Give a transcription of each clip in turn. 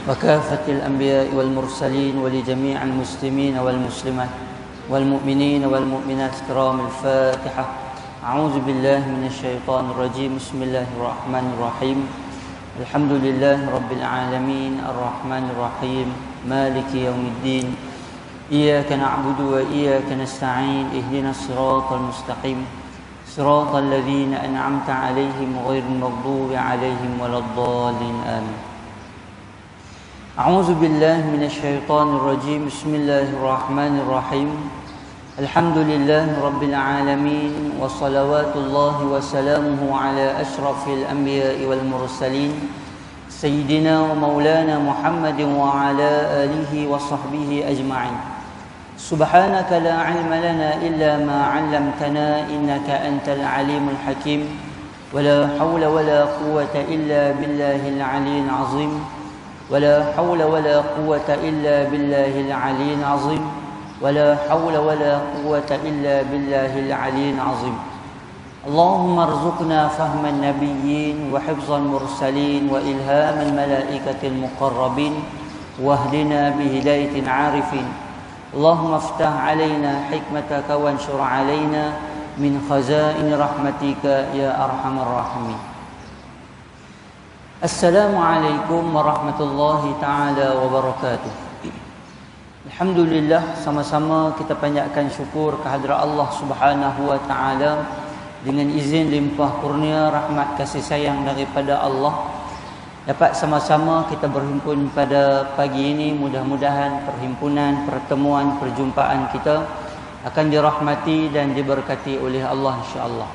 وكافة الأنبياء والمرسلين ولجميع المسلمين والمسلمات والمؤمنين والمؤمنات كرام الفاتحة. أعوذ بالله من الشيطان الرجيم. بسم الله الرحمن الرحيم. الحمد لله رب العالمين الرحمن الرحيم مالك يوم الدين. إياك نعبد وإياك نستعين. اهدنا الصراط المستقيم صراط الذين أنعمت عليهم غير المغضوب عليهم ولا الضالين آمين. أعوذ بالله من الشيطان الرجيم. بسم الله الرحمن الرحيم. الحمد لله رب العالمين وصلوات الله وسلامه على أشرف الأنبياء والمرسلين سيدنا ومولانا محمد وعلى آله وصحبه أجمعين. سبحانك لا علم لنا إلا ما علمتنا إنك أنت العليم الحكيم. ولا حول ولا قوة إلا بالله العلي العظيم. ولا حول ولا قوة إلا بالله العلي العظيم. ولا حول ولا قوة إلا بالله العلي العظيم. اللهم ارزقنا فهم النبيين وحفظ المرسلين وإلهام الملائكة المقربين واهدنا بهداية العارفين. اللهم افتح علينا حكمتك وانشر علينا من خزائن رحمتك يا أرحم الراحمين. Assalamualaikum warahmatullahi ta'ala wabarakatuh. Alhamdulillah, sama-sama kita panjatkan syukur kehadrat Allah Subhanahu wa ta'ala dengan izin limpah kurnia rahmat kasih sayang daripada Allah. Dapat sama-sama kita berhimpun pada pagi ini. Mudah-mudahan perhimpunan, pertemuan, perjumpaan kita akan dirahmati dan diberkati oleh Allah insya-Allah.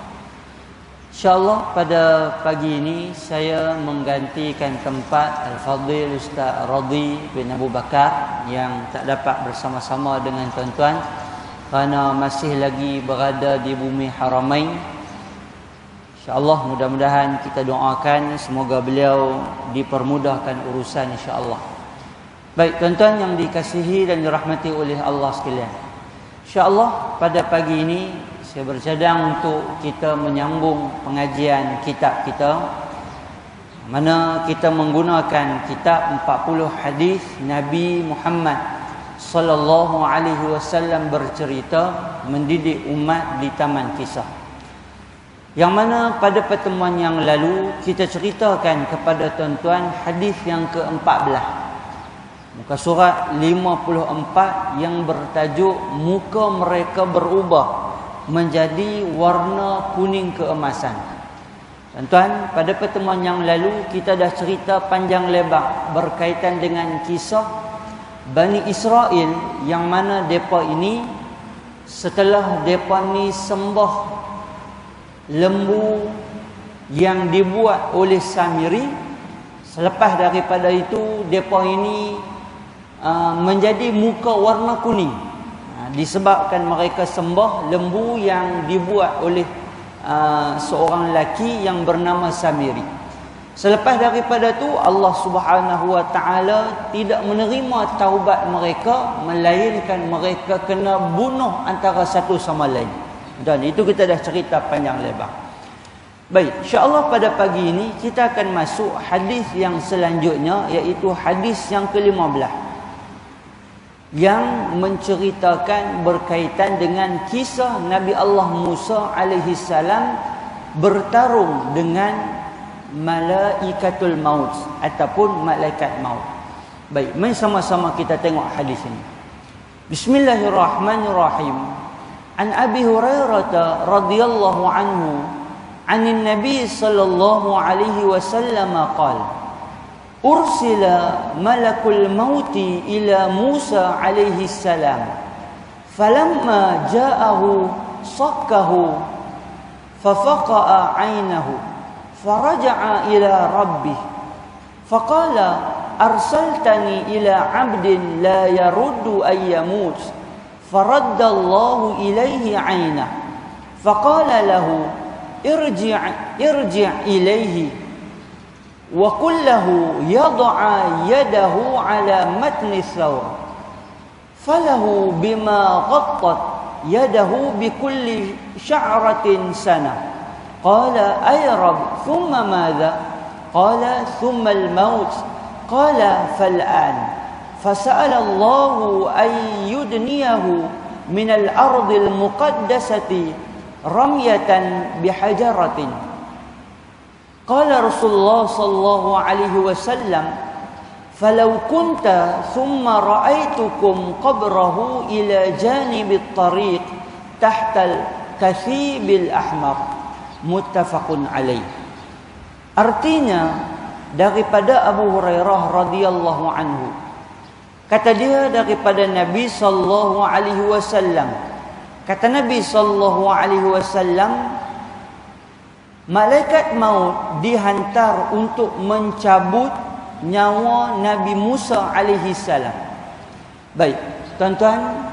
InsyaAllah pada pagi ini saya menggantikan tempat Al-Fadhil Ustaz Radhi bin Abu Bakar yang tak dapat bersama-sama dengan tuan-tuan kerana masih lagi berada di bumi Haramain. InsyaAllah mudah-mudahan kita doakan semoga beliau dipermudahkan urusan insyaAllah. Baik tuan-tuan yang dikasihi dan dirahmati oleh Allah sekalian, InsyaAllah pada pagi ini saya bercadang untuk kita menyambung pengajian kitab kita, mana kita menggunakan kitab 40 hadis Nabi Muhammad sallallahu alaihi wasallam bercerita mendidik umat di taman kisah. Yang mana pada pertemuan yang lalu kita ceritakan kepada tuan-tuan hadis yang ke-14. Muka surat 54 yang bertajuk muka mereka berubah menjadi warna kuning keemasan. Tuan-tuan, pada pertemuan yang lalu kita dah cerita panjang lebar berkaitan dengan kisah Bani Israel yang mana depa ini setelah depa ni sembah lembu yang dibuat oleh Samiri, selepas daripada itu depa ini menjadi muka warna kuning. Disebabkan mereka sembah lembu yang dibuat oleh seorang lelaki yang bernama Samiri. Selepas daripada tu Allah Subhanahu wa ta'ala tidak menerima taubat mereka, melainkan mereka kena bunuh antara satu sama lain. Dan itu kita dah cerita panjang lebar. Baik, insya-Allah pada pagi ini kita akan masuk hadis yang selanjutnya, iaitu hadis yang ke-15 yang menceritakan berkaitan dengan kisah Nabi Allah Musa alaihi salam bertarung dengan malaikatul maut ataupun malaikat maut. Baik, mari sama-sama kita tengok hadis ini. Bismillahirrahmanirrahim. An Abi Hurairah radhiyallahu anhu, 'anin Nabi sallallahu alaihi wasallam qala: Ursila malakul mauti ila Musa alaihi salam. Falamma ja'ahu sakkahu fafaqa'a 'ainahu faraja'a ila rabbih faqala arsaltani ila 'abdin la yaruddu ay yamut faradda Allahu ilayhi 'ainahu faqala lahu irji' ilayhi وَقُلْ لَهُ يَضَعَ يَدَهُ عَلَى مَتْنِ الثَّوْرِ فَلَهُ بِمَا غَطَّتْ يَدَهُ بِكُلِّ شَعْرَةٍ سَنَةٍ قَالَ أَيْ رَبِّ ثُمَّ مَاذَا؟ قَالَ ثُمَّ الْمَوْتِ qala fal'an fasa'ala Allahu an yudniyahu min al-ardi al-muqaddasati ramyatan bihajaratin. Qala Rasulullah sallallahu alaihi wasallam falau kunta thumma ra'aitukum qabrahu ila janibi at-tariq tahta al-kathib al-ahmar. Muttafaqun alaih. Artinya daripada Abu Hurairah radhiyallahu anhu, kata dia daripada Nabi sallallahu alaihi wasallam, kata Nabi sallallahu alaihi wasallam, malaikat maut dihantar untuk mencabut nyawa Nabi Musa alaihi salam. Baik, tuan-tuan,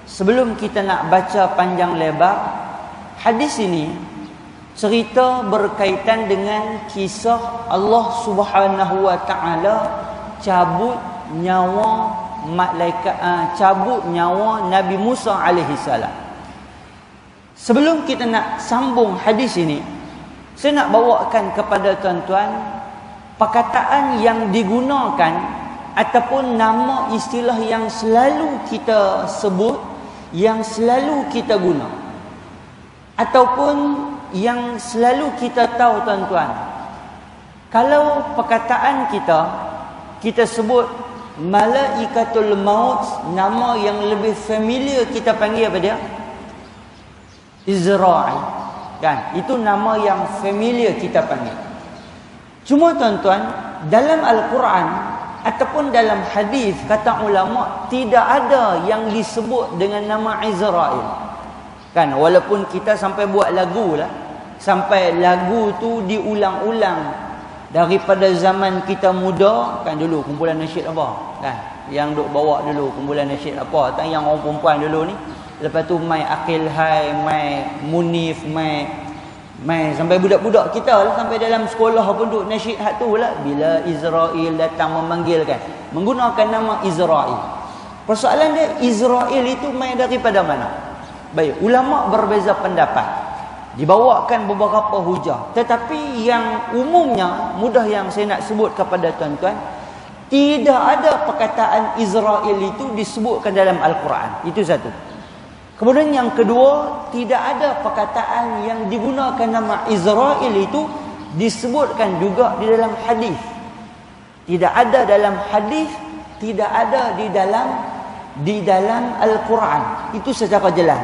sebelum kita nak baca panjang lebar, hadis ini cerita berkaitan dengan kisah Allah Subhanahu wa taala cabut nyawa malaikat, cabut nyawa Nabi Musa alaihi salam. Sebelum kita nak sambung hadis ini, saya nak bawakan kepada tuan-tuan perkataan yang digunakan ataupun nama istilah yang selalu kita sebut, yang selalu kita guna, ataupun yang selalu kita tahu tuan-tuan. Kalau perkataan kita sebut malaikatul maut, nama yang lebih familiar kita panggil apa dia? Izrail. Kan? Itu nama yang familiar kita panggil. Cuma tuan-tuan, dalam Al-Quran ataupun dalam hadis, kata ulama, tidak ada yang disebut dengan nama Izrail. Kan, walaupun kita sampai buat lagu lah, sampai lagu tu diulang-ulang daripada zaman kita muda. Kan dulu kumpulan nasyid apa kan, yang duk bawa dulu kumpulan nasyid apa, tak yang orang perempuan dulu ni. Lepas tu mai Akil Hai, mai Munif, mai sampai budak-budak kita lah, sampai dalam sekolah pun duk nasyid hak tu lah, bila Izrail datang memanggilkan, menggunakan nama Izrail. Persoalan dia, Izrail itu mai daripada mana? Baik, ulama berbeza pendapat, dibawakan beberapa hujah, tetapi yang umumnya, mudah yang saya nak sebut kepada tuan-tuan, tidak ada perkataan Izrail itu disebutkan dalam Al-Quran. Itu satu. Kemudian yang kedua, tidak ada perkataan yang digunakan nama Izrail itu disebutkan juga di dalam hadis. Tidak ada dalam hadis, tidak ada di dalam Al-Quran. Itu secara jelas.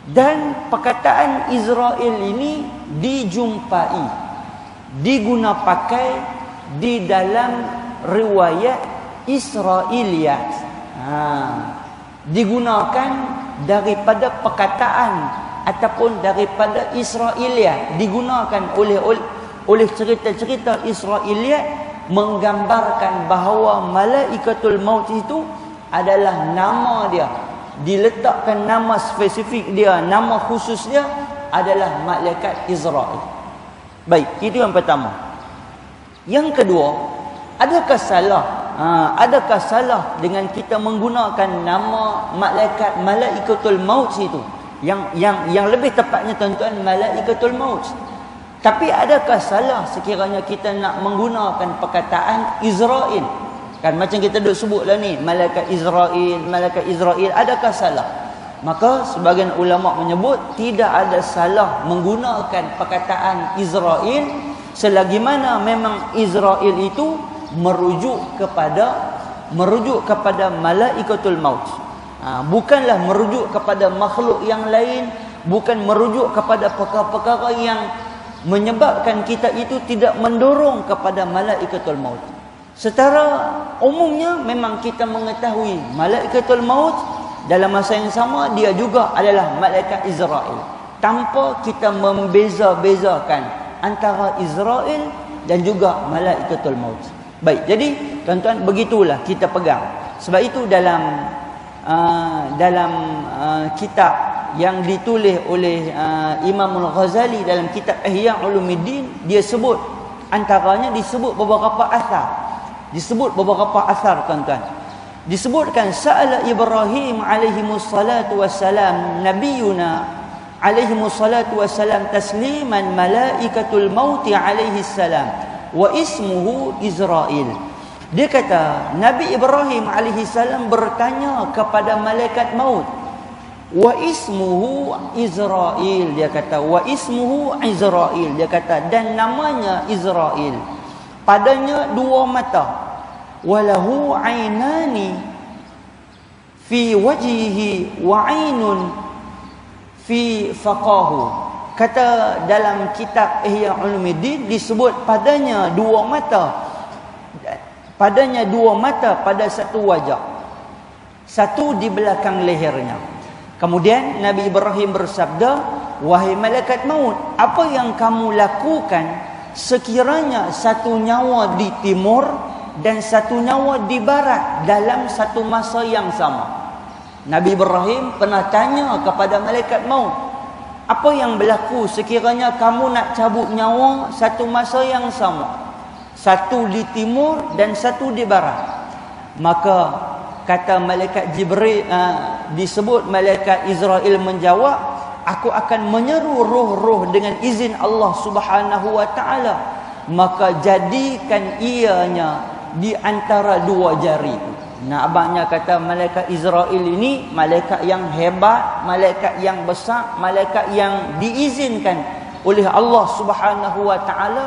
Dan perkataan Izrail ini dijumpai, diguna pakai di dalam riwayat Israiliyat. Digunakan daripada perkataan ataupun daripada Israiliyat, digunakan oleh cerita-cerita Israiliyat menggambarkan bahawa malaikatul maut itu adalah nama dia, diletakkan nama spesifik dia, nama khusus dia adalah malaikat Izrail. Baik, itu yang pertama. Yang kedua, adakah salah dengan kita menggunakan nama malaikatul maut itu, yang lebih tepatnya tuan-tuan malaikatul maut. Tapi adakah salah sekiranya kita nak menggunakan perkataan Izrail? Kan macam kita duk sebutlah ni, malaikat Izrail, adakah salah? Maka sebagian ulama menyebut tidak ada salah menggunakan perkataan Izrail selagi mana memang Izrail itu merujuk kepada malaikatul maut. Bukanlah merujuk kepada makhluk yang lain, bukan merujuk kepada perkara-perkara yang menyebabkan kita itu tidak mendorong kepada malaikatul maut. Secara umumnya memang kita mengetahui malaikatul maut, dalam masa yang sama dia juga adalah malaikat Izrail, tanpa kita membeza-bezakan antara Izrail dan juga malaikatul maut. Baik, jadi tuan-tuan, begitulah kita pegang. Sebab itu dalam kitab yang ditulis oleh Imam Al-Ghazali dalam kitab Ihya Ulumuddin, dia sebut, antaranya disebut beberapa asar, tuan-tuan. Disebutkan sa'ala Ibrahim alaihi wassalatu wassalam nabiyuna alaihi wassalatu wassalam tasliman malaikatul maut alaihi salam wa ismuhu Izrail Dia kata Nabi Ibrahim alaihi salam bertanya kepada malaikat maut, wa ismuhu Izrail. Dia kata wa ismuhu Izrail. Dia kata dan namanya Izrail. Padanya dua mata. Walahu ainani fi wajhihi wa ainun fi faqahu. Kata dalam kitab Ihya Ulumuddin disebut padanya dua mata. Padanya dua mata pada satu wajah. Satu di belakang lehernya. Kemudian Nabi Ibrahim bersabda, wahai malaikat maut, apa yang kamu lakukan sekiranya satu nyawa di timur dan satu nyawa di barat dalam satu masa yang sama? Nabi Ibrahim pernah tanya kepada malaikat maut, apa yang berlaku sekiranya kamu nak cabut nyawa satu masa yang sama, satu di timur dan satu di barat? Maka kata malaikat Jibril, disebut malaikat Israel menjawab, aku akan menyeru roh-roh dengan izin Allah Subhanahu wa taala, maka jadikan ianya di antara dua jari. Nah, abangnya kata malaikat Israel ini malaikat yang hebat, malaikat yang besar, malaikat yang diizinkan oleh Allah Subhanahu wa taala,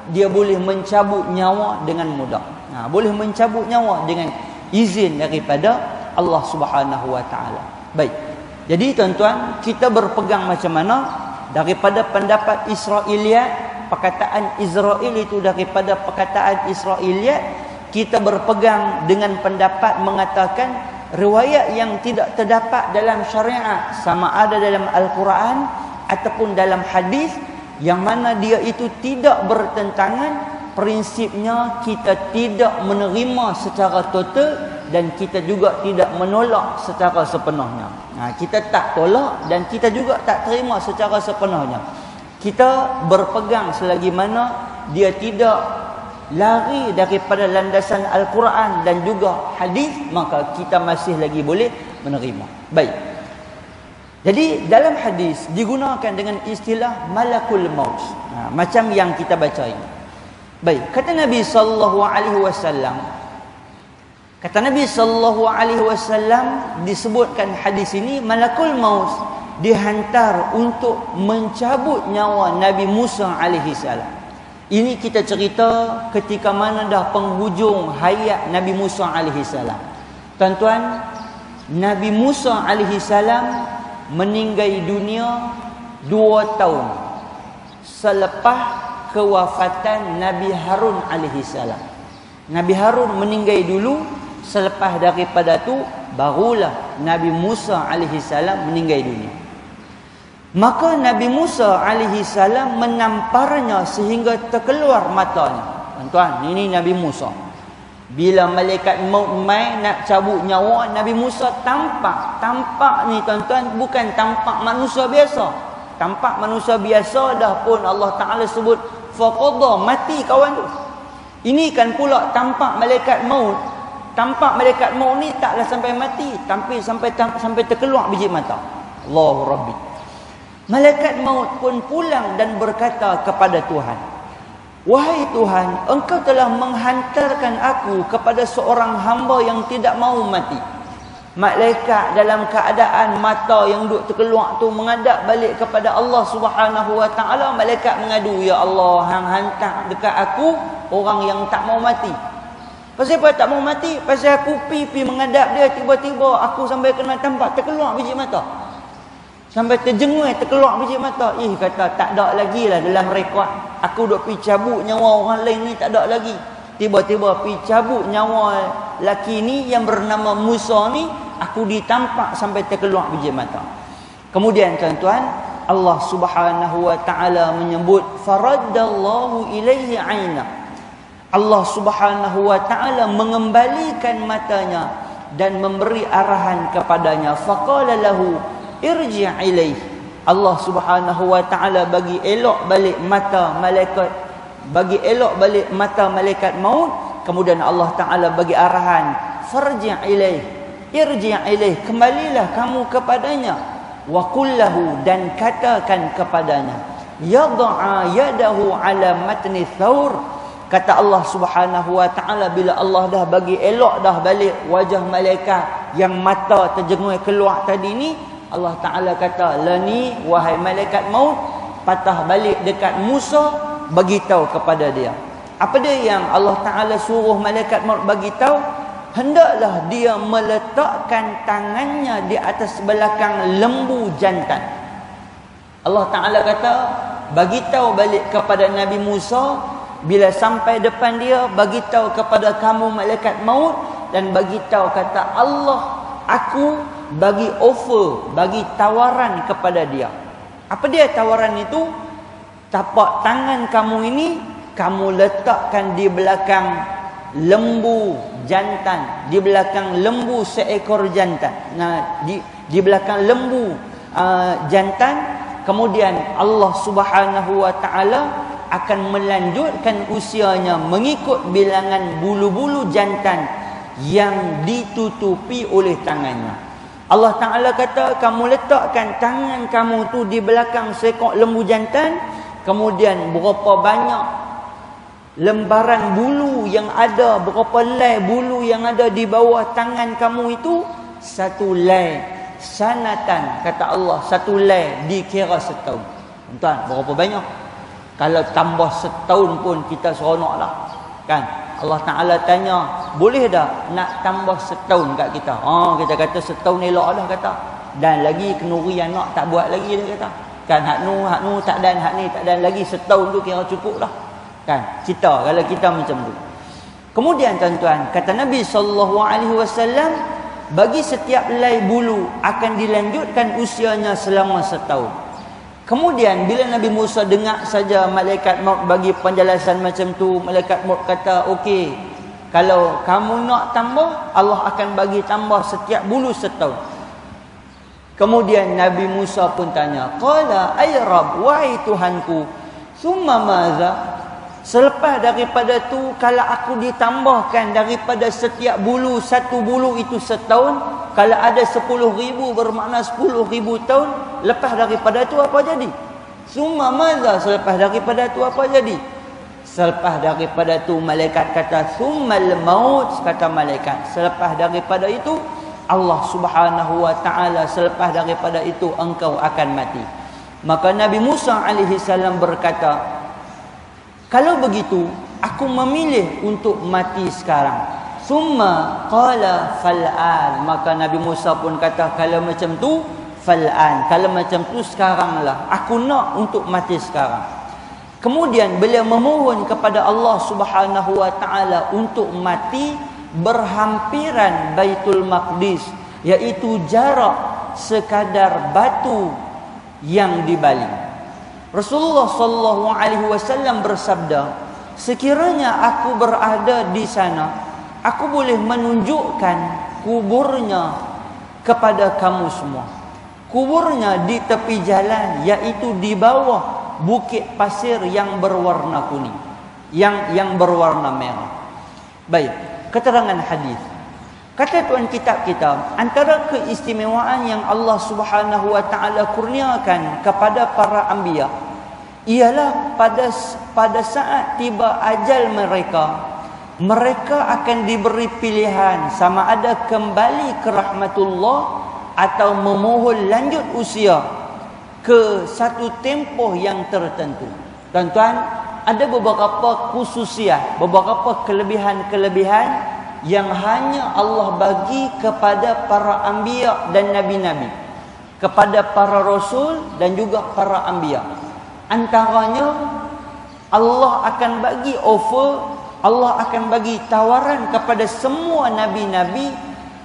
dia boleh mencabut nyawa dengan mudah. Nah, boleh mencabut nyawa dengan izin daripada Allah Subhanahu wa taala. Baik. Jadi tuan-tuan, kita berpegang macam mana daripada pendapat Israiliyat, perkataan Israel itu daripada perkataan Israiliyat, kita berpegang dengan pendapat mengatakan riwayat yang tidak terdapat dalam syariat, sama ada dalam Al-Quran ataupun dalam hadis, yang mana dia itu tidak bertentangan, prinsipnya kita tidak menerima secara total dan kita juga tidak menolak secara sepenuhnya. Nah, kita tak tolak dan kita juga tak terima secara sepenuhnya. Kita berpegang selagi mana dia tidak lari daripada landasan Al-Quran dan juga hadis, maka kita masih lagi boleh menerima. Baik. Jadi dalam hadis digunakan dengan istilah malakul maut. Macam yang kita baca ini. Baik, kata Nabi sallallahu alaihi wasallam. Kata Nabi sallallahu alaihi wasallam, disebutkan hadis ini malakul maut dihantar untuk mencabut nyawa Nabi Musa alaihi salam. Ini kita cerita ketika mana dah penghujung hayat Nabi Musa alaihi salam. Tuan-tuan, Nabi Musa alaihi salam meninggal dunia 2 tahun selepas kewafatan Nabi Harun alaihi salam. Nabi Harun meninggal dulu, selepas daripada tu barulah Nabi Musa alaihi salam meninggal dunia. Maka Nabi Musa alaihi salam menamparnya sehingga terkeluar matanya. Tuan-tuan, ini Nabi Musa. Bila malaikat maut mai nak cabut nyawa, Nabi Musa tampak. Tampak ni tuan-tuan bukan tampak manusia biasa. Tampak manusia biasa dah pun Allah Taala sebut faqadha, mati kawan tu. Ini kan pula tampak malaikat maut. Tampak malaikat maut ni taklah sampai mati, tapi sampai terkeluar biji mata. Allahu Rabbi. Malaikat maut pun pulang dan berkata kepada Tuhan, wahai Tuhan, engkau telah menghantarkan aku kepada seorang hamba yang tidak mau mati. Malaikat dalam keadaan mata yang duk terkeluar tu menghadap balik kepada Allah Subhanahu wa taala. Malaikat mengadu, ya Allah, hang hantar dekat aku orang yang tak mau mati. Pasal apa tak mau mati? Pasal aku pi menghadap dia, tiba-tiba aku sampai kena tampak terkeluar biji mata. Sampai terjengui terkeluar biji mata. Kata tak ada lagi lah dalam rekod. Aku duk pi cabut nyawa orang lain ni, tak ada lagi. Tiba-tiba pi cabut nyawa laki ni yang bernama Musa ni, aku ditampak sampai terkeluar biji mata. Kemudian tuan-tuan, Allah Subhanahu wa taala menyebut faraddallahu ilaihi aina. Allah Subhanahu wa taala mengembalikan matanya dan memberi arahan kepadanya. Faqala lahu irji' ilaih. Allah Subhanahu wa taala bagi elok balik mata malaikat, bagi elok balik mata malaikat maut. Kemudian Allah Taala bagi arahan, farji' ilaih, irji' ilaih, kembalilah kamu kepadanya. Wa qul lahu, dan katakan kepadanya, yad'a yadahu ala matni thawr, Kata Allah Subhanahu wa taala, bila Allah dah bagi elok dah balik wajah malaikat yang mata terjengui keluar tadi ni, Allah Taala kata, "Lani wahai malaikat maut, patah balik dekat Musa, bagi tahu kepada dia." Apa dia yang Allah Taala suruh malaikat maut bagi tahu? Hendaklah dia meletakkan tangannya di atas belakang lembu jantan. Allah Taala kata, bagi tahu balik kepada Nabi Musa, bila sampai depan dia, bagi tahu kepada kamu malaikat maut, dan bagi tahu kata Allah, aku bagi offer, bagi tawaran kepada dia. Apa dia tawaran itu? Tapak tangan kamu ini kamu letakkan di belakang lembu jantan, di belakang lembu seekor jantan. Nah, di belakang lembu jantan, kemudian Allah Subhanahu wa taala akan melanjutkan usianya mengikut bilangan bulu-bulu jantan yang ditutupi oleh tangannya. Allah Ta'ala kata, kamu letakkan tangan kamu tu di belakang seekor lembu jantan, kemudian berapa banyak lembaran bulu yang ada, berapa lay bulu yang ada di bawah tangan kamu itu, satu lay sanatan, kata Allah, satu lay dikira setahun. Tuan, berapa banyak? Kalau tambah setahun pun kita seronok lah, kan? Allah Ta'ala tanya, boleh tak nak tambah setahun kat kita? Kita kata setahun elok dah kata. Dan lagi kenuri anak tak buat lagi dia kata. Kan hak nu tak dan, hak ni tak dan lagi, setahun tu kira cukup lah. Kan? Kita, kalau kita macam tu. Kemudian tuan-tuan, kata Nabi SAW, bagi setiap helai bulu akan dilanjutkan usianya selama setahun. Kemudian bila Nabi Musa dengar saja malaikat maut bagi penjelasan macam tu, malaikat maut kata, okey, kalau kamu nak tambah, Allah akan bagi tambah setiap bulu setahun. Kemudian Nabi Musa pun tanya, qala ay Rabb, wahai Tuhanku, summa maza? Selepas daripada tu, kalau aku ditambahkan daripada setiap bulu, satu bulu itu setahun, kalau ada 10,000 bermakna 10,000 tahun. Lepas daripada tu apa jadi? Summa maza? Selepas daripada tu apa jadi? Selepas daripada tu malaikat kata, summal maut, kata malaikat, selepas daripada itu Allah Subhanahu wa taala, selepas daripada itu engkau akan mati. Maka Nabi Musa alaihi salam berkata, kalau begitu, aku memilih untuk mati sekarang. Summa qala fal'an. Maka Nabi Musa pun kata, kalau macam tu, fal'an. Kalau macam tu, sekaranglah. Aku nak untuk mati sekarang. Kemudian beliau memohon kepada Allah Subhanahu wa taala untuk mati berhampiran Baitul Maqdis, iaitu jarak sekadar batu yang dibaling. Rasulullah sallallahu alaihi wasallam bersabda, sekiranya aku berada di sana, aku boleh menunjukkan kuburnya kepada kamu semua. Kuburnya di tepi jalan, iaitu di bawah bukit pasir yang berwarna kuning, yang berwarna merah. Baik, keterangan hadis. Kata tuan kitab kita, antara keistimewaan yang Allah Subhanahu wa taala kurniakan kepada para anbiya ialah pada saat tiba ajal mereka akan diberi pilihan sama ada kembali ke rahmatullah atau memohon lanjut usia ke satu tempoh yang tertentu. Tuan-tuan, ada beberapa khususiat, beberapa kelebihan-kelebihan yang hanya Allah bagi kepada para anbiya dan nabi-nabi, kepada para rasul dan juga para anbiya. Antaranya, Allah akan bagi offer, Allah akan bagi tawaran kepada semua nabi-nabi,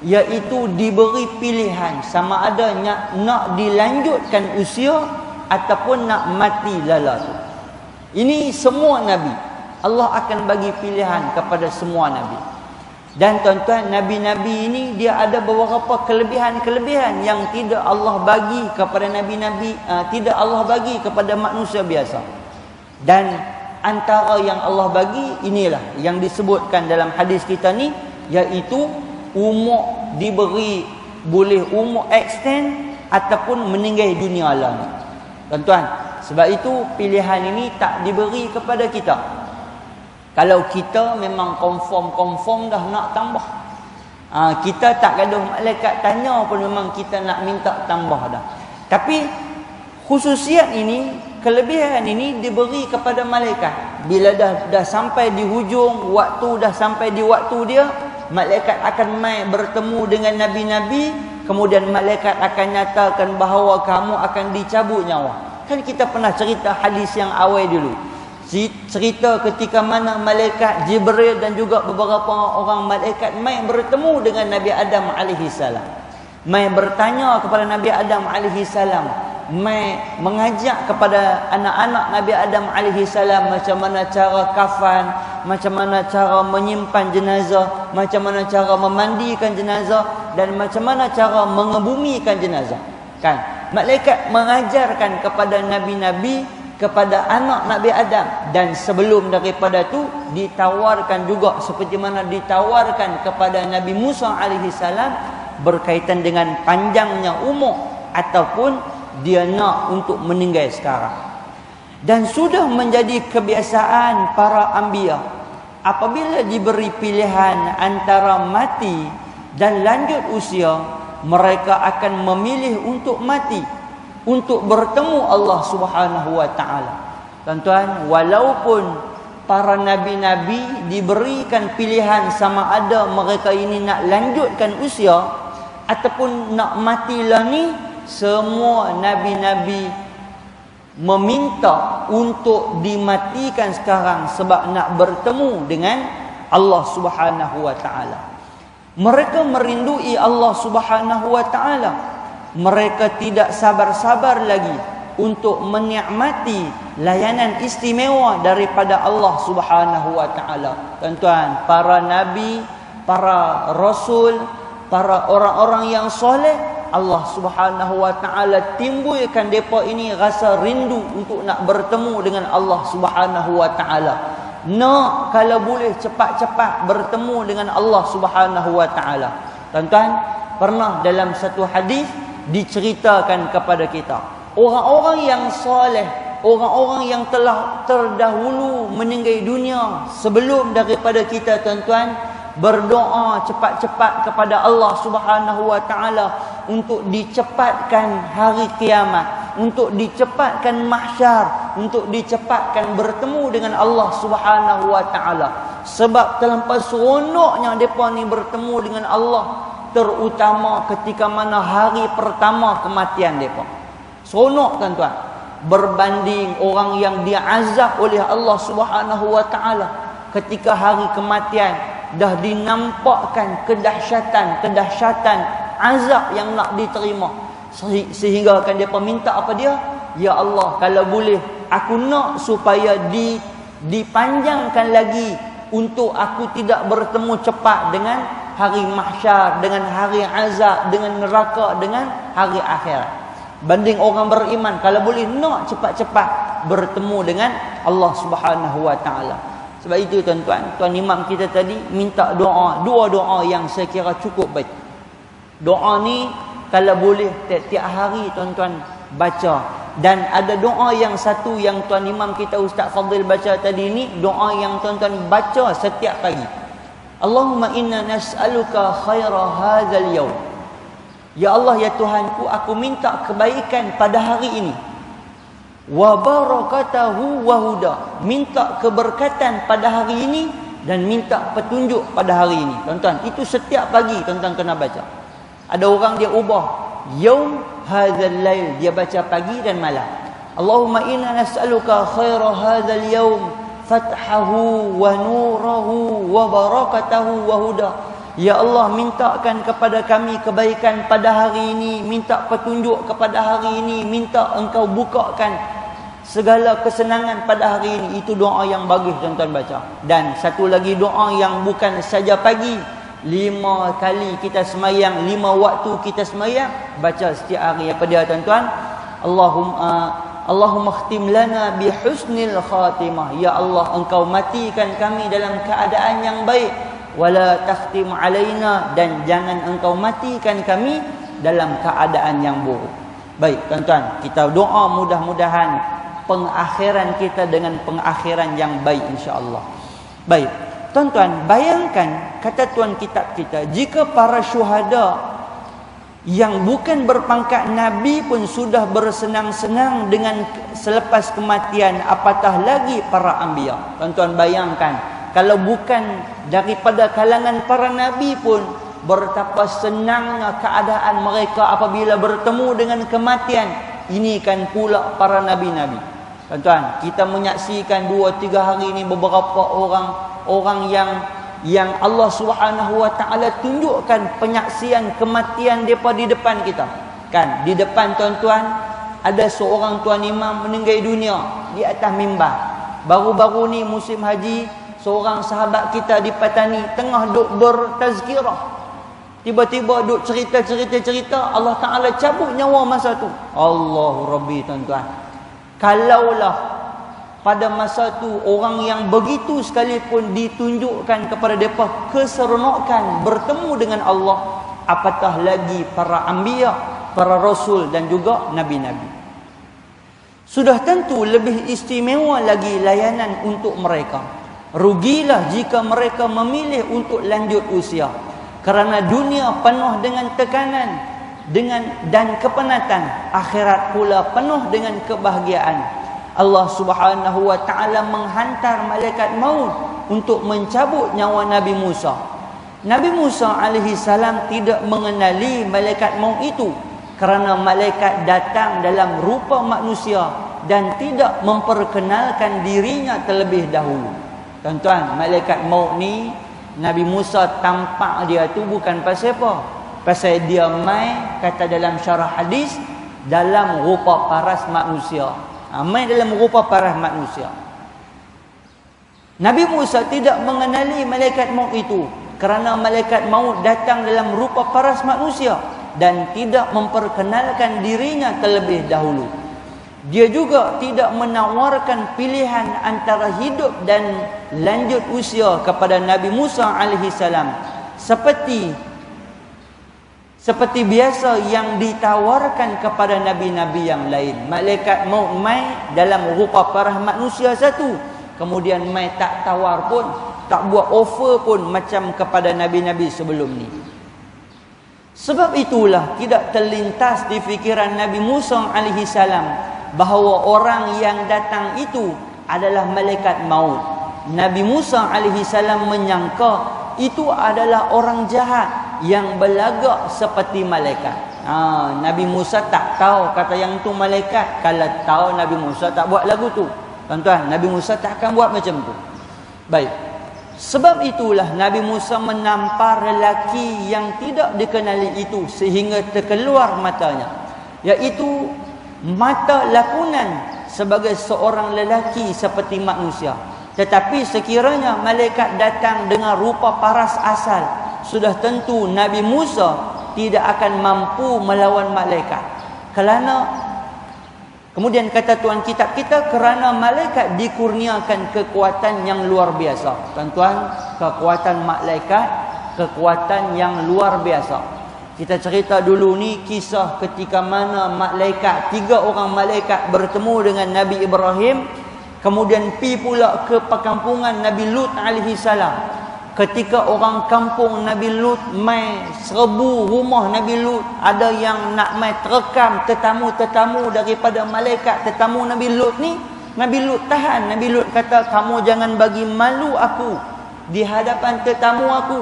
iaitu diberi pilihan sama ada nak dilanjutkan usia ataupun nak mati lala tu. Ini semua nabi, Allah akan bagi pilihan kepada semua nabi. Dan tuan-tuan, nabi-nabi ini dia ada beberapa kelebihan-kelebihan yang tidak Allah bagi kepada nabi-nabi, tidak Allah bagi kepada manusia biasa. Dan antara yang Allah bagi inilah yang disebutkan dalam hadis kita ni, iaitu umur diberi, boleh umur extend ataupun meninggal dunia lah ni. Tuan-tuan, sebab itu pilihan ini tak diberi kepada kita. Kalau kita memang confirm dah nak tambah. Kita tak gaduh malaikat tanya pun memang kita nak minta tambah dah. Tapi khususiat ini, kelebihan ini diberi kepada malaikat. Bila dah sampai di hujung waktu, dah sampai di waktu dia, malaikat akan mai bertemu dengan nabi-nabi, kemudian malaikat akan nyatakan bahawa kamu akan dicabut nyawa. Kan kita pernah cerita hadis yang awal dulu. Cerita ketika mana malaikat Jibril dan juga beberapa orang malaikat mai bertemu dengan Nabi Adam alaihi salam. Mai bertanya kepada Nabi Adam alaihi salam, mai mengajak kepada anak-anak Nabi Adam alaihi salam macam mana cara kafan, macam mana cara menyimpan jenazah, macam mana cara memandikan jenazah, dan macam mana cara mengebumikan jenazah. Kan? Malaikat mengajarkan kepada nabi-nabi, kepada anak Nabi Adam, dan sebelum daripada tu ditawarkan juga seperti mana ditawarkan kepada Nabi Musa alaihi salam berkaitan dengan panjangnya umur ataupun dia nak untuk meninggal sekarang. Dan sudah menjadi kebiasaan para anbiya, apabila diberi pilihan antara mati dan lanjut usia, mereka akan memilih untuk mati, untuk bertemu Allah Subhanahu wa taala. Tuan-tuan, walaupun para nabi-nabi diberikan pilihan sama ada mereka ini nak lanjutkan usia ataupun nak matilah ni, semua nabi-nabi meminta untuk dimatikan sekarang sebab nak bertemu dengan Allah Subhanahu wa taala. Mereka merindui Allah Subhanahu wa taala. Mereka tidak sabar-sabar lagi untuk menikmati layanan istimewa daripada Allah Subhanahu wa taala. Tuan-tuan, para nabi, para rasul, para orang-orang yang soleh, Allah Subhanahu wa taala timbulkan depa ini rasa rindu untuk nak bertemu dengan Allah Subhanahu wa taala. Nak kalau boleh cepat-cepat bertemu dengan Allah Subhanahu wa taala. Tuan-tuan, pernah dalam satu hadis diceritakan kepada kita, orang-orang yang soleh, orang-orang yang telah terdahulu meninggal dunia sebelum daripada kita, tuan-tuan, berdoa cepat-cepat kepada Allah Subhanahu wa taala untuk dicepatkan hari kiamat, untuk dicepatkan mahsyar, untuk dicepatkan bertemu dengan Allah Subhanahu wa taala. Sebab terlampau seronoknya depa ni bertemu dengan Allah, terutama ketika mana hari pertama kematian mereka. Seronok, tuan-tuan, berbanding orang yang diazab oleh Allah Subhanahu wa taala ketika hari kematian dah dinampakkan kedahsyatan azab yang nak diterima, sehingga akan depa minta apa dia? Ya Allah, kalau boleh aku nak supaya dipanjangkan lagi untuk aku tidak bertemu cepat dengan hari mahsyar, dengan hari azab, dengan neraka, dengan hari akhirat. Banding orang beriman, kalau boleh nak cepat-cepat bertemu dengan Allah Subhanahu wa taala. Sebab itu, tuan-tuan, tuan imam kita tadi minta doa, dua doa yang saya kira cukup baik. Doa ni kalau boleh tiap-tiap hari tuan-tuan baca. Dan ada doa yang satu yang tuan imam kita Ustaz Fadil baca tadi ni, doa yang tuan-tuan baca setiap pagi. Allahumma inna nas'aluka khaira hadzal yaum. Ya Allah, ya Tuhanku, aku minta kebaikan pada hari ini. Wa barakatahu wa huda. Minta keberkatan pada hari ini dan minta petunjuk pada hari ini. Tuan-tuan, itu setiap pagi tuan-tuan kena baca. Ada orang dia ubah yaum hadzal lail, dia baca pagi dan malam. Allahumma inna nas'aluka khaira hadzal yaum, fathahu wa nurahu wa barakatahu wa huda. Ya Allah, mintakan kepada kami kebaikan pada hari ini, minta petunjuk kepada hari ini, minta engkau bukakan segala kesenangan pada hari ini. Itu doa yang bagus tuan-tuan baca. Dan satu lagi doa yang bukan saja pagi, 5 kali kita semayang, 5 waktu kita semayang, baca setiap hari. Apa dia, tuan-tuan? Allahumma khtim lana bi husnil khatimah. Ya Allah, engkau matikan kami dalam keadaan yang baik. Wala takhtim alaina, dan jangan engkau matikan kami dalam keadaan yang buruk. Baik, tuan-tuan, kita doa mudah-mudahan pengakhiran kita dengan pengakhiran yang baik, insya-Allah. Baik, tuan-tuan, bayangkan kata tuan kitab kita, jika para syuhada yang bukan berpangkat Nabi pun sudah bersenang-senang dengan selepas kematian, apatah lagi para anbiya. Tuan-tuan bayangkan, kalau bukan daripada kalangan para Nabi pun, betapa senangnya keadaan mereka apabila bertemu dengan kematian. Ini kan pula para Nabi-Nabi. Tuan-tuan, kita menyaksikan 2-3 hari ini beberapa orang yang Allah Subhanahu wa taala tunjukkan penyaksian kematian depa di depan kita. Kan, di depan tuan-tuan ada seorang tuan imam meninggal dunia di atas mimbar. Baru-baru ni musim haji, seorang sahabat kita di Patani tengah duk bertazkirah. Tiba-tiba duk cerita, Allah Taala cabut nyawa masa tu. Allahu Rabbi, tuan-tuan. Kalaulah pada masa tu orang yang begitu sekalipun ditunjukkan kepada mereka keseronokan bertemu dengan Allah, apatah lagi para anbiya, para rasul dan juga nabi-nabi. Sudah tentu lebih istimewa lagi layanan untuk mereka. Rugilah jika mereka memilih untuk lanjut usia, kerana dunia penuh dengan tekanan dan kepenatan, akhirat pula penuh dengan kebahagiaan. Allah Subhanahu wa taala menghantar malaikat maut untuk mencabut nyawa Nabi Musa. Nabi Musa alaihi salam tidak mengenali malaikat maut itu, kerana malaikat datang dalam rupa manusia dan tidak memperkenalkan dirinya terlebih dahulu. Tuan-tuan, malaikat maut ni Nabi Musa tampak dia tu bukan pasal apa? Pasal dia mai, kata dalam syarah hadis, dalam rupa paras manusia. Mai dalam rupa paras manusia. Nabi Musa tidak mengenali malaikat maut itu, kerana malaikat maut datang dalam rupa paras manusia dan tidak memperkenalkan dirinya terlebih dahulu. Dia juga tidak menawarkan pilihan antara hidup dan lanjut usia kepada Nabi Musa alaihi salam, seperti biasa yang ditawarkan kepada nabi-nabi yang lain. Malaikat maut mai dalam rupa paras manusia satu, kemudian mai tak tawar pun, tak buat offer pun macam kepada nabi-nabi sebelum ni. Sebab itulah tidak terlintas di fikiran Nabi Musa alaihi salam bahawa orang yang datang itu adalah malaikat maut. Nabi Musa alaihi salam menyangka itu adalah orang jahat yang berlagak seperti malaikat. Nabi Musa tak tahu kata yang tu malaikat. Kalau tahu, Nabi Musa tak buat lagu tu. Tuan-tuan, Nabi Musa tak akan buat macam tu. Baik. Sebab itulah Nabi Musa menampar lelaki yang tidak dikenali itu sehingga terkeluar matanya, iaitu mata lakunan sebagai seorang lelaki seperti manusia. Tetapi sekiranya malaikat datang dengan rupa paras asal, sudah tentu Nabi Musa tidak akan mampu melawan malaikat. Kemudian kata tuan kitab kita, kerana malaikat dikurniakan kekuatan yang luar biasa. Tuan-tuan, kekuatan malaikat, kekuatan yang luar biasa. Kita cerita dulu ni kisah ketika mana tiga orang malaikat bertemu dengan Nabi Ibrahim, kemudian pi pula ke perkampungan Nabi Lut alaihi salam. Ketika orang kampung Nabi Lut mai serbu rumah Nabi Lut, ada yang nak mai terekam tetamu-tetamu daripada malaikat tetamu Nabi Lut ni, Nabi Lut tahan. Nabi Lut kata, kamu jangan bagi malu aku di hadapan tetamu aku.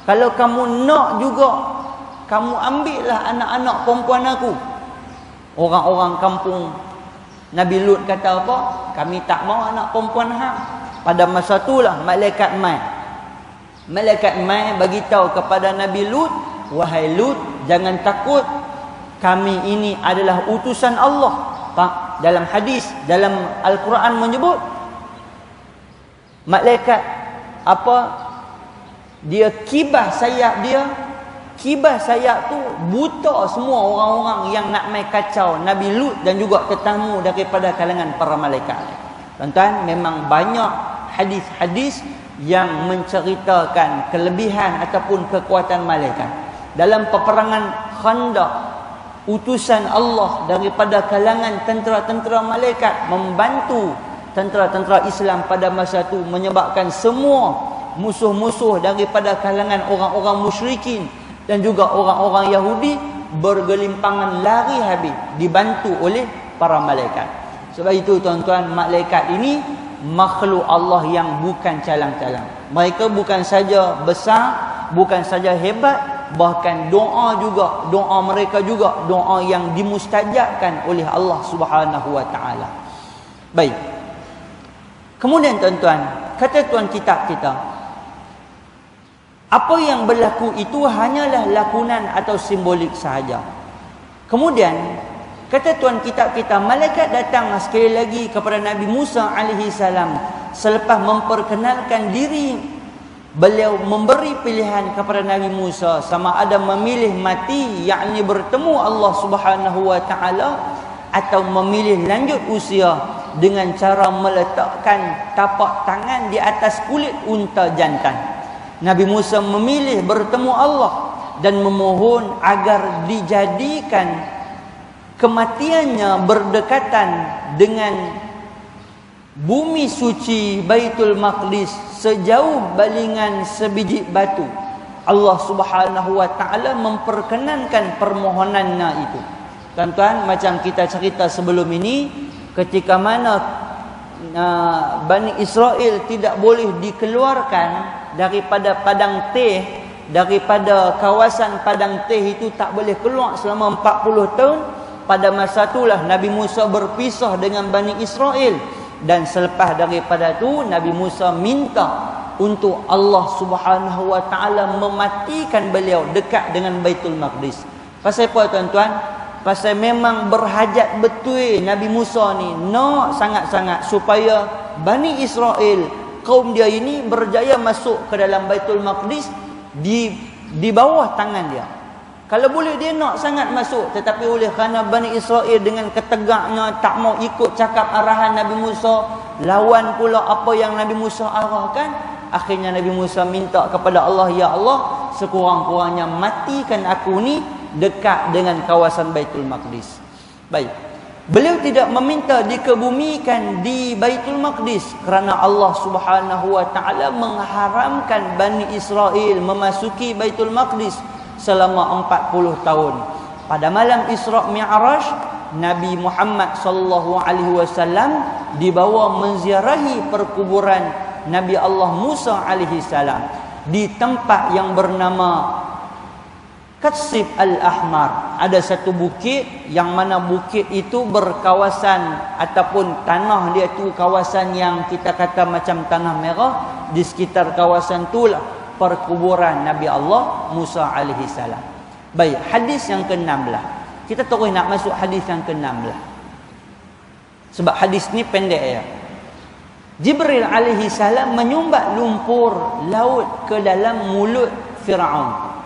Kalau kamu nak juga, kamu ambillah anak-anak perempuan aku. Orang-orang kampung Nabi Lut kata apa? Kami tak mau anak perempuan hang. Pada masa itulah malaikat mai. Malaikat mai bagi tahu kepada Nabi Lut, wahai Lut, jangan takut. Kami ini adalah utusan Allah. Dalam hadis, dalam Al-Quran menyebut malaikat dia kibah sayap dia. Kibah sayap tu buta semua orang-orang yang nak mai kacau Nabi Lut dan juga tetamu daripada kalangan para malaikat. Tuan-tuan, memang banyak hadis-hadis yang menceritakan kelebihan ataupun kekuatan malaikat. Dalam peperangan Khandaq, utusan Allah daripada kalangan tentera-tentera malaikat membantu tentera-tentera Islam pada masa itu, menyebabkan semua musuh-musuh daripada kalangan orang-orang musyrikin dan juga orang-orang Yahudi bergelimpangan lari habis, dibantu oleh para malaikat. Sebab itu tuan-tuan, malaikat ini makhluk Allah yang bukan calang-calang. Mereka bukan saja besar, bukan saja hebat, bahkan doa mereka juga doa yang dimustajabkan oleh Allah Subhanahu wa taala. Baik. Kemudian tuan-tuan, kata tuan kitab kita, apa yang berlaku itu hanyalah lakonan atau simbolik sahaja. Kemudian kata tuan kitab kita, malaikat datang sekali lagi kepada Nabi Musa alaihi salam selepas memperkenalkan diri. Beliau memberi pilihan kepada Nabi Musa sama ada memilih mati, yakni bertemu Allah Subhanahu wa taala, atau memilih lanjut usia dengan cara meletakkan tapak tangan di atas kulit unta jantan. Nabi Musa memilih bertemu Allah dan memohon agar dijadikan kematiannya berdekatan dengan bumi suci Baitul Maqdis sejauh balingan sebiji batu. Allah Subhanahu wa taala memperkenankan permohonannya itu. Tuan-tuan, macam kita cerita sebelum ini, ketika mana Bani Israel tidak boleh dikeluarkan daripada padang teh, daripada kawasan padang teh itu tak boleh keluar selama 40 tahun. Pada masa itulah Nabi Musa berpisah dengan Bani Israel, dan selepas daripada itu Nabi Musa minta untuk Allah Subhanahu wa taala mematikan beliau dekat dengan Baitul Maqdis. Pasal apa tuan-tuan? Pasal memang berhajat betul Nabi Musa ni nak sangat-sangat supaya Bani Israel, kaum dia ini berjaya masuk ke dalam Baitul Maqdis di bawah tangan dia. Kalau boleh dia nak sangat masuk, tetapi oleh kerana Bani Israel dengan ketegaknya tak mau ikut cakap arahan Nabi Musa, lawan pula apa yang Nabi Musa arahkan, akhirnya Nabi Musa minta kepada Allah, ya Allah, sekurang-kurangnya matikan aku ni dekat dengan kawasan Baitul Maqdis. Baik. Beliau tidak meminta dikebumikan di Baitul Maqdis kerana Allah Subhanahu wa taala mengharamkan Bani Israel memasuki Baitul Maqdis selama 40 tahun. Pada malam Isra Mi'raj, Nabi Muhammad sallallahu alaihi wasallam dibawa menziarahi perkuburan Nabi Allah Musa alaihi salam di tempat yang bernama Katsib Al-Ahmar. Ada satu bukit yang mana bukit itu berkawasan ataupun tanah dia tu kawasan yang kita kata macam tanah merah. Di sekitar kawasan itulah perkuburan Nabi Allah Musa alaihi salam. Baik, hadis yang ke-16. Kita terus nak masuk hadis yang ke-16. Sebab hadis ni pendek ya. Jibril alaihi salam menyumbat lumpur laut ke dalam mulut Firaun.